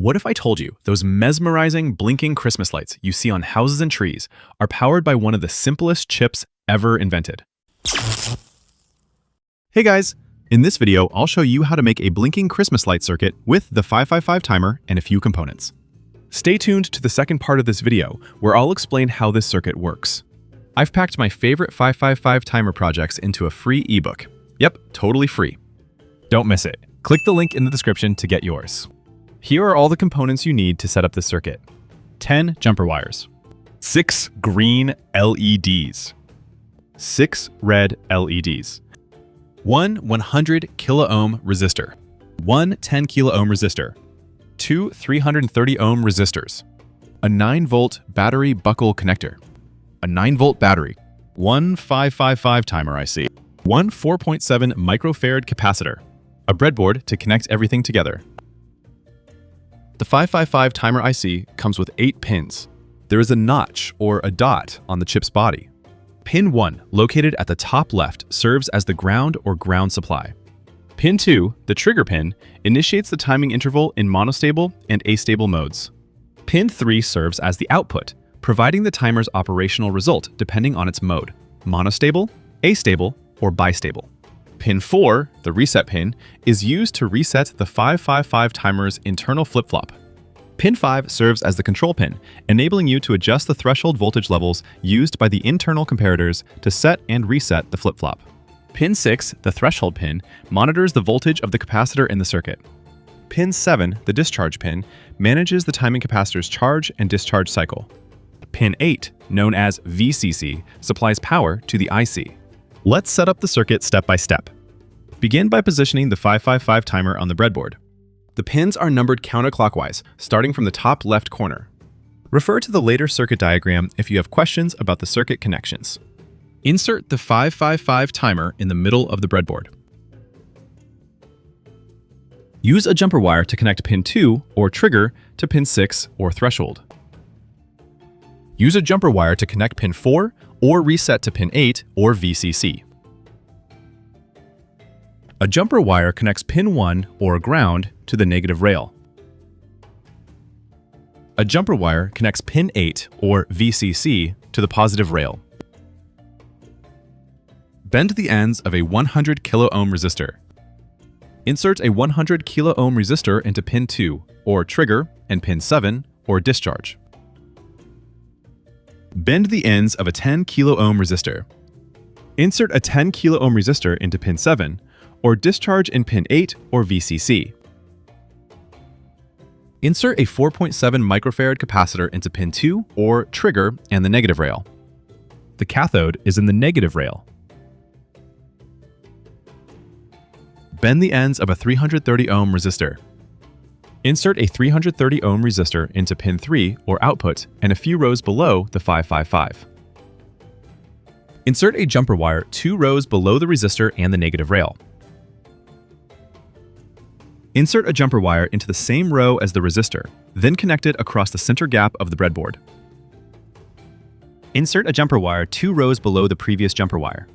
What if I told you those mesmerizing, blinking Christmas lights you see on houses and trees are powered by one of the simplest chips ever invented? Hey guys! In this video, I'll show you how to make a blinking Christmas light circuit with the 555 timer and a few components. Stay tuned to the second part of this video, where I'll explain how this circuit works. I've packed my favorite 555 timer projects into a free ebook. Yep, totally free. Don't miss it. Click the link in the description to get yours. Here are all the components you need to set up this circuit. 10 jumper wires, 6 green LEDs, 6 red LEDs, 1 100 kilo ohm resistor, 1 10 kilo ohm resistor, 2 330 ohm resistors, a 9 volt battery buckle connector, a 9 volt battery, 1 555 timer IC, 1 4.7 microfarad capacitor, a breadboard to connect everything together. The 555 timer IC comes with 8 pins. There is a notch or a dot on the chip's body. Pin 1, located at the top left, serves as the ground or ground supply. Pin 2, the trigger pin, initiates the timing interval in monostable and astable modes. Pin 3 serves as the output, providing the timer's operational result depending on its mode: monostable, astable, or bistable. Pin 4, the reset pin, is used to reset the 555 timer's internal flip-flop. Pin 5 serves as the control pin, enabling you to adjust the threshold voltage levels used by the internal comparators to set and reset the flip-flop. Pin 6, the threshold pin, monitors the voltage of the capacitor in the circuit. Pin 7, the discharge pin, manages the timing capacitor's charge and discharge cycle. Pin 8, known as VCC, supplies power to the IC. Let's set up the circuit step by step. Begin by positioning the 555 timer on the breadboard. The pins are numbered counterclockwise, starting from the top left corner. Refer to the later circuit diagram if you have questions about the circuit connections. Insert the 555 timer in the middle of the breadboard. Use a jumper wire to connect pin 2 or trigger to pin 6 or threshold. Use a jumper wire to connect pin 4 or reset to pin 8 or VCC. A jumper wire connects pin 1 or ground to the negative rail. A jumper wire connects pin 8 or VCC to the positive rail. Bend the ends of a 100 kilo ohm resistor. Insert a 100 kilo ohm resistor into pin 2 or trigger and pin 7 or discharge. Bend the ends of a 10 kilo ohm resistor. Insert a 10 kilo ohm resistor into pin 7 or discharge in pin 8 or VCC. Insert a 4.7 microfarad capacitor into pin 2 or trigger and the negative rail. The cathode is in the negative rail. Bend the ends of a 330 ohm resistor. Insert a 330 ohm resistor into pin 3 or output and a few rows below the 555. Insert a jumper wire 2 rows below the resistor and the negative rail. Insert a jumper wire into the same row as the resistor, then connect it across the center gap of the breadboard. Insert a jumper wire 2 rows below the previous jumper wire.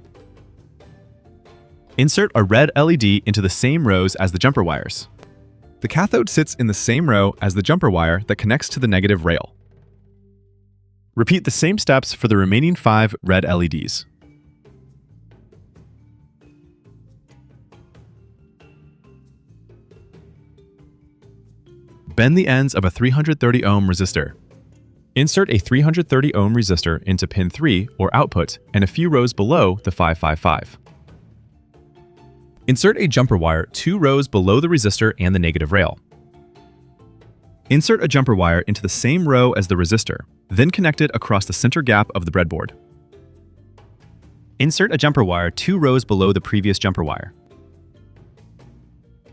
Insert a red LED into the same rows as the jumper wires. The cathode sits in the same row as the jumper wire that connects to the negative rail. Repeat the same steps for the remaining 5 red LEDs. Bend the ends of a 330 ohm resistor. Insert a 330 ohm resistor into pin 3 or output and a few rows below the 555. Insert a jumper wire 2 rows below the resistor and the negative rail. Insert a jumper wire into the same row as the resistor, then connect it across the center gap of the breadboard. Insert a jumper wire 2 rows below the previous jumper wire.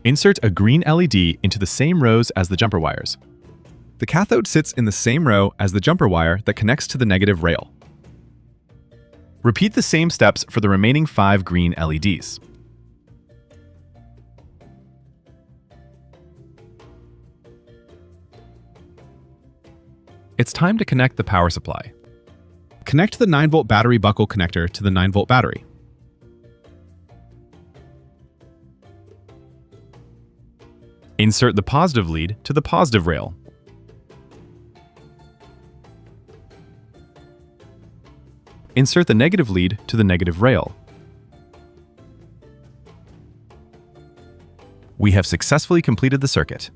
Insert a green LED into the same rows as the jumper wires. The cathode sits in the same row as the jumper wire that connects to the negative rail. Repeat the same steps for the remaining 5 green LEDs. It's time to connect the power supply. Connect the 9 volt battery buckle connector to the 9 volt battery. Insert the positive lead to the positive rail. Insert the negative lead to the negative rail. We have successfully completed the circuit.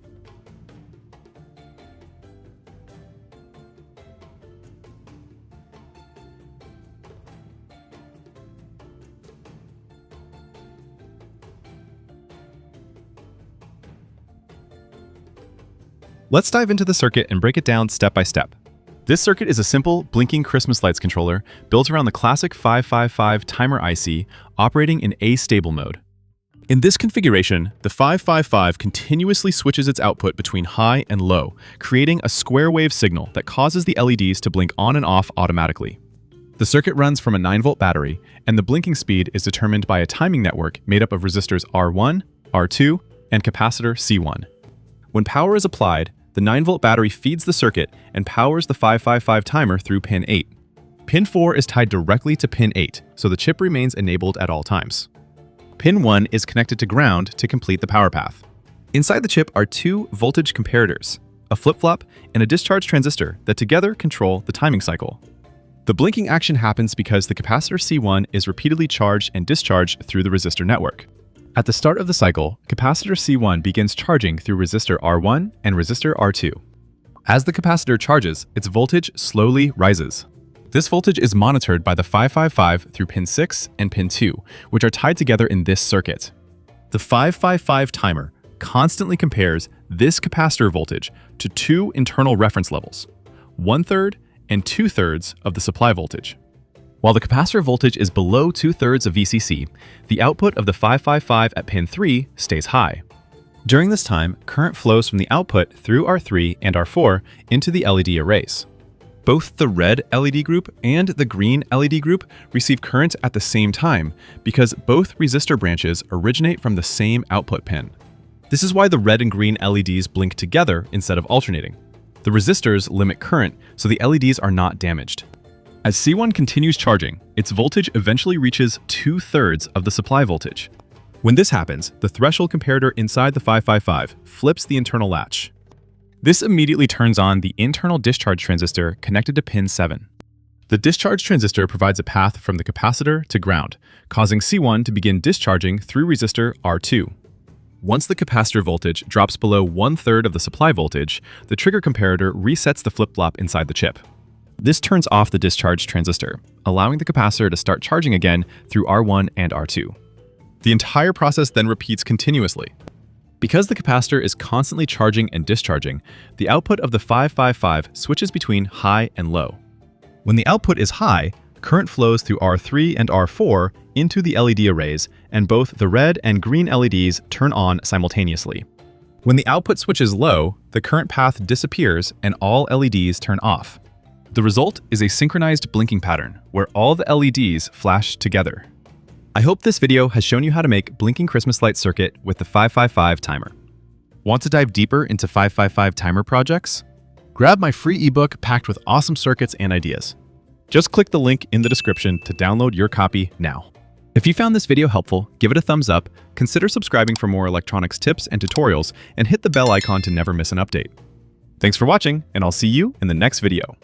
Let's dive into the circuit and break it down step by step. This circuit is a simple, blinking Christmas lights controller built around the classic 555 timer IC operating in astable mode. In this configuration, the 555 continuously switches its output between high and low, creating a square wave signal that causes the LEDs to blink on and off automatically. The circuit runs from a 9-volt battery, and the blinking speed is determined by a timing network made up of resistors R1, R2, and capacitor C1. When power is applied, the 9-volt battery feeds the circuit and powers the 555 timer through pin 8. Pin 4 is tied directly to pin 8, so the chip remains enabled at all times. Pin 1 is connected to ground to complete the power path. Inside the chip are 2 voltage comparators, a flip-flop, and a discharge transistor that together control the timing cycle. The blinking action happens because the capacitor C1 is repeatedly charged and discharged through the resistor network. At the start of the cycle, capacitor C1 begins charging through resistor R1 and resistor R2. As the capacitor charges, its voltage slowly rises. This voltage is monitored by the 555 through pin 6 and pin 2, which are tied together in this circuit. The 555 timer constantly compares this capacitor voltage to 2 internal reference levels, 1/3 and 2/3 of the supply voltage. While the capacitor voltage is below 2/3 of VCC, the output of the 555 at pin 3 stays high. During this time, current flows from the output through R3 and R4 into the LED arrays. Both the red LED group and the green LED group receive current at the same time because both resistor branches originate from the same output pin. This is why the red and green LEDs blink together instead of alternating. The resistors limit current, so the LEDs are not damaged. As C1 continues charging, its voltage eventually reaches 2/3 of the supply voltage. When this happens, the threshold comparator inside the 555 flips the internal latch. This immediately turns on the internal discharge transistor connected to pin 7. The discharge transistor provides a path from the capacitor to ground, causing C1 to begin discharging through resistor R2. Once the capacitor voltage drops below 1/3 of the supply voltage, the trigger comparator resets the flip-flop inside the chip. This turns off the discharge transistor, allowing the capacitor to start charging again through R1 and R2. The entire process then repeats continuously. Because the capacitor is constantly charging and discharging, the output of the 555 switches between high and low. When the output is high, current flows through R3 and R4 into the LED arrays, and both the red and green LEDs turn on simultaneously. When the output switches low, the current path disappears and all LEDs turn off. The result is a synchronized blinking pattern, where all the LEDs flash together. I hope this video has shown you how to make blinking Christmas light circuit with the 555 timer. Want to dive deeper into 555 timer projects? Grab my free ebook packed with awesome circuits and ideas. Just click the link in the description to download your copy now. If you found this video helpful, give it a thumbs up, consider subscribing for more electronics tips and tutorials, and hit the bell icon to never miss an update. Thanks for watching, and I'll see you in the next video.